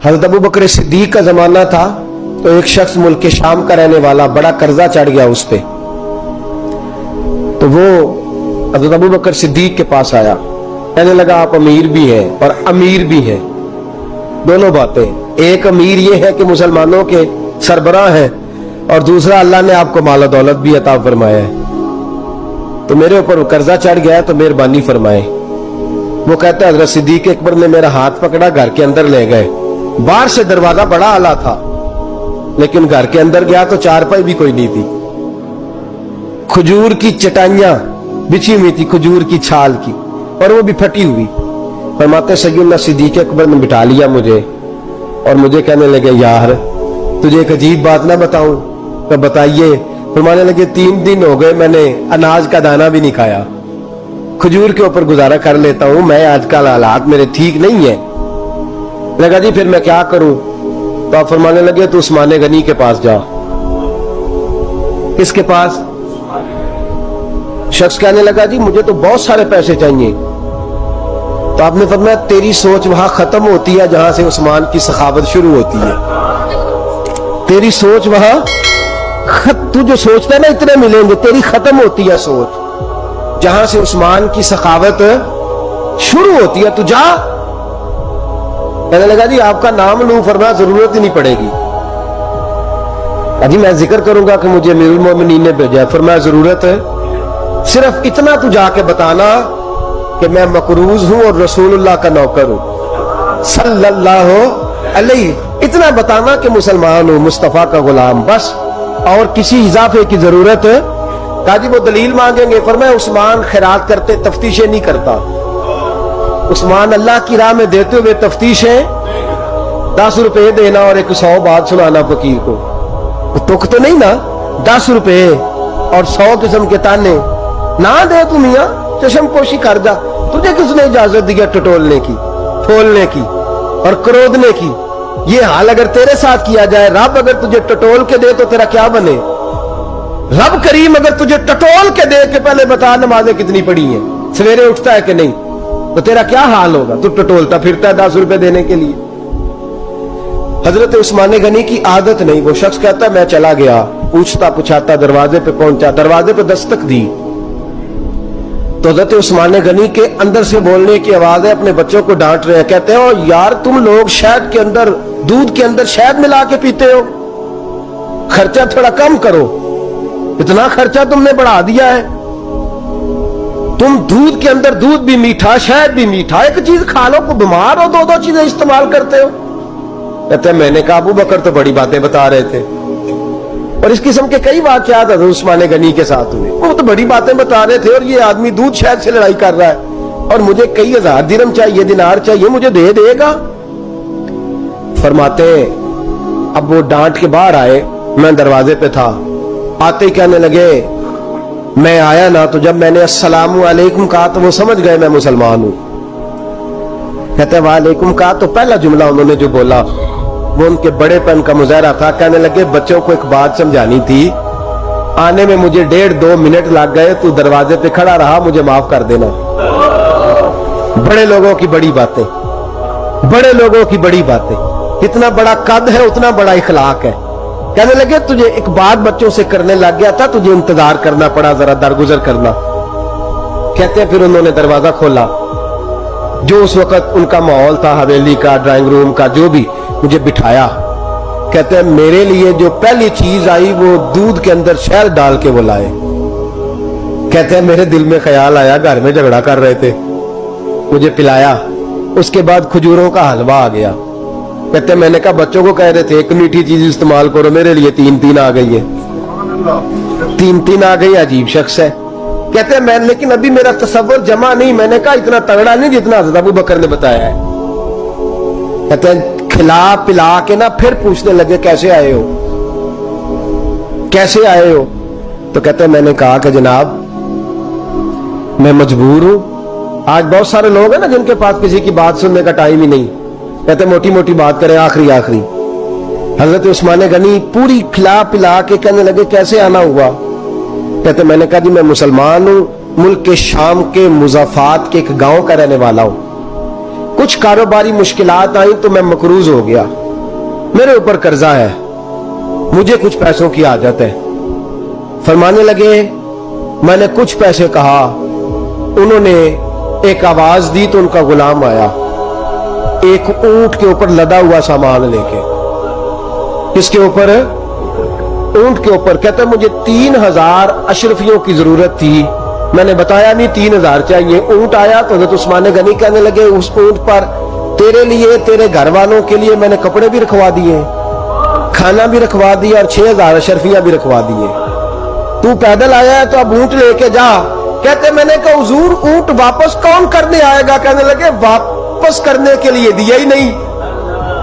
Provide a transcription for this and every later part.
हज़रत अबू बकर सिद्दीक का जमाना था तो एक शख्स मुल्क शाम का रहने वाला, बड़ा कर्जा चढ़ गया उस पे, तो वो हज़रत अबू बकर सिद्दीक के पास आया, कहने लगा आप अमीर भी हैं और अमीर भी हैं, दोनों बातें। एक अमीर ये है कि मुसलमानों के सरबराह हैं, और दूसरा अल्लाह ने आपको माल दौलत भी अता फरमाया है, तो मेरे ऊपर कर्जा चढ़ गया है तो मेहरबानी फरमाए। वो कहता है हज़रत सिद्दीक अकबर ने मेरा हाथ पकड़ा, घर के अंदर ले गए। बाहर से दरवाजा बड़ा आला था, लेकिन घर के अंदर गया तो चारपाई भी कोई नहीं थी, खजूर की चटाइयां बिछी हुई थी, खजूर की छाल की, और वो भी फटी हुई। फरमाते सैयदना सिद्दीक अकबर ने बिठा लिया मुझे, और मुझे कहने लगे यार तुझे एक अजीब बात ना बताऊं? तो बताइए। फरमाने लगे 3 दिन हो गए मैंने अनाज का दाना भी नहीं खाया, खजूर के ऊपर गुजारा कर लेता हूं मैं, आजकल हालात मेरे ठीक नहीं है। लगा जी फिर मैं क्या करूं? तो आप फरमाने लगे तू उस्मान गनी के पास जा। किसके पास? शख्स कहने लगा जी मुझे तो बहुत सारे पैसे चाहिए। तो आपने फरमाया तेरी सोच वहां खत्म होती है जहां से उस्मान की सखावत शुरू होती है। तेरी सोच वहां तू जो सोचता है ना इतने मिलेंगे, तेरी खत्म होती है सोच जहां से उस्मान की सखावत शुरू होती है। तू जा। कहने लगा जी आपका नाम लूं? फरमाया जरूरत ही नहीं पड़ेगी। अजी मैं जिक्र करूंगा कि मुझे अमीरुल मोमिनीन ने भेजा। फरमाया जरूरत है, सिर्फ इतना तू जाके बताना कि मैं मकरूज हूं और रसूलुल्लाह का नौकर हूं सल्लल्लाहु अलैहि, इतना बताना कि मुसलमान हूं, मुस्तफा का गुलाम, बस, और किसी इजाफे की जरूरत है। काजी वो दलील मांगेंगे। फरमाया उस्मान खैरात करते तफ्तीशें नहीं करता, उस्मान अल्लाह की राह में देते हुए तफ्तीशें 10 रुपए देना और 100 बात सुनाना फकीर को, तुक तो नहीं ना, 10 रुपए और 100 किस्म के ताने ना दे तू मियां, चशम पोशी कर जा। तुझे किसने इजाजत दी टटोलने की, फोलने की और क्रोधने की? ये हाल अगर तेरे साथ किया जाए, रब अगर तुझे टटोल के दे तो तेरा क्या बने? रब करीम अगर तुझे टटोल के दे के पहले बता नमाजें कितनी पड़ी हैं, सवेरे उठता है कि नहीं, तो तेरा क्या हाल होगा? तू टटोलता फिरता है 10 रुपए देने के लिए। हजरत उस्मान गनी की आदत नहीं। वो शख्स कहता है मैं चला गया, पूछता पुछाता दरवाजे पे पहुंचा, दरवाजे पे दस्तक दी तो हजरत उस्मान गनी के अंदर से बोलने की आवाज है, अपने बच्चों को डांट रहे हैं। कहते हो यार तुम लोग शहद के अंदर, दूध के अंदर शहद मिला के पीते हो, खर्चा थोड़ा कम करो, इतना खर्चा तुमने बढ़ा दिया है। तुम दूध के अंदर दूध भी मीठा, शहद भी मीठा, एक चीज खा लो को बीमार हो, 2-2 चीजें इस्तेमाल करते हो। कहते हैं मैंने कहा अबू बकर तो बड़ी बातें बता रहे थे, और इस किस्म के कई वाकयात हज़रत उस्मान गनी के साथ हुए। वो तो बड़ी बातें बता रहे थे और ये आदमी दूध शहद से लड़ाई कर रहा है, और मुझे कई 1000 दिरहम चाहिए, दिनार चाहिए, मुझे दे देगा? फरमाते अब वो डांट के बाहर आए, मैं दरवाजे पे था, आते ही कहने लगे मैं आया ना तो जब मैंने अस्सलामु अलैकुम कहा तो वो समझ गए मैं मुसलमान हूं। कहते वालेकुम कहा तो पहला जुमला उन्होंने जो बोला वो उनके बड़ेपन का मुजाहरा था। कहने लगे बच्चों को एक बात समझानी थी, आने में मुझे 1.5-2 मिनट लग गए, तू दरवाजे पे खड़ा रहा, मुझे माफ कर देना। बड़े लोगों की बड़ी बातें, बड़े लोगों की बड़ी बातें, इतना बड़ा कद है उतना बड़ा इखलाक है। कहने लगे तुझे एक बात बच्चों से करने लग गया था, तुझे इंतजार करना पड़ा, जरा दरगुजर करना। कहते हैं फिर उन्होंने दरवाजा खोला, जो उस वक्त उनका माहौल था हवेली का, ड्राइंग रूम का, जो भी, मुझे बिठाया। कहते हैं मेरे लिए जो पहली चीज आई वो दूध के अंदर शहद डाल के वो लाए। कहते हैं मेरे दिल में ख्याल आया घर में झगड़ा कर रहे थे, मुझे पिलाया, उसके बाद खजूरों का हलवा आ गया। कहते हैं मैंने कहा बच्चों को कह रहे थे एक मीठी चीज इस्तेमाल करो, मेरे लिए 3-3 आ गई है, 3-3 आ गई। अजीब शख्स है। कहते हैं मैं, लेकिन अभी मेरा तसव्वुर जमा नहीं। मैंने कहा इतना तगड़ा नहीं जितना हज़रत अबू बकर ने बताया है। कहते हैं खिला पिला के ना फिर पूछने लगे कैसे आए हो, कैसे आए हो? तो कहते हैं मैंने कहा कि जनाब मैं मजबूर हूं। आज बहुत सारे लोग हैं ना जिनके पास किसी की बात सुनने का टाइम ही नहीं, कहते मोटी मोटी बात करें, आखिरी आखिरी। हजरत उस्मान गनी पूरी खिला पिला के कहने लगे कैसे आना हुआ? कहते मैंने कहा जी मैं मुसलमान हूं, मुल्क के शाम के मुज़ाफात के एक गांव का रहने वाला हूं, کچھ کاروباری مشکلات آئیں تو میں مقروض ہو گیا، میرے اوپر قرضہ ہے، مجھے کچھ پیسوں کی حاجت ہے۔ فرمانے لگے میں نے کچھ پیسے کہا، انہوں نے ایک آواز دی تو ان کا غلام آیا ایک اونٹ کے اوپر لدا ہوا سامان لے کے۔ کس کے اوپر؟ اونٹ کے اوپر۔ کہتا ہے مجھے 3000 اشرفیوں کی ضرورت تھی، میں نے بتایا نہیں 3000 چاہیے۔ اونٹ آیا تو حضرت عثمان غنی کہنے لگے اس اونٹ پر تیرے لیے، تیرے گھر والوں کے لیے میں نے کپڑے بھی رکھوا دیے، کھانا بھی رکھوا دیا اور 6000 اشرفیاں بھی رکھوا دیے، تو پیدل آیا ہے تو اب اونٹ لے کے جا۔ کہتے میں نے کہا حضور اونٹ واپس کون کرنے آئے گا؟ کہنے لگے واپس کرنے کے لیے دیا ہی نہیں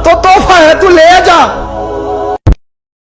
تو تحفہ ہے، تو لے جا۔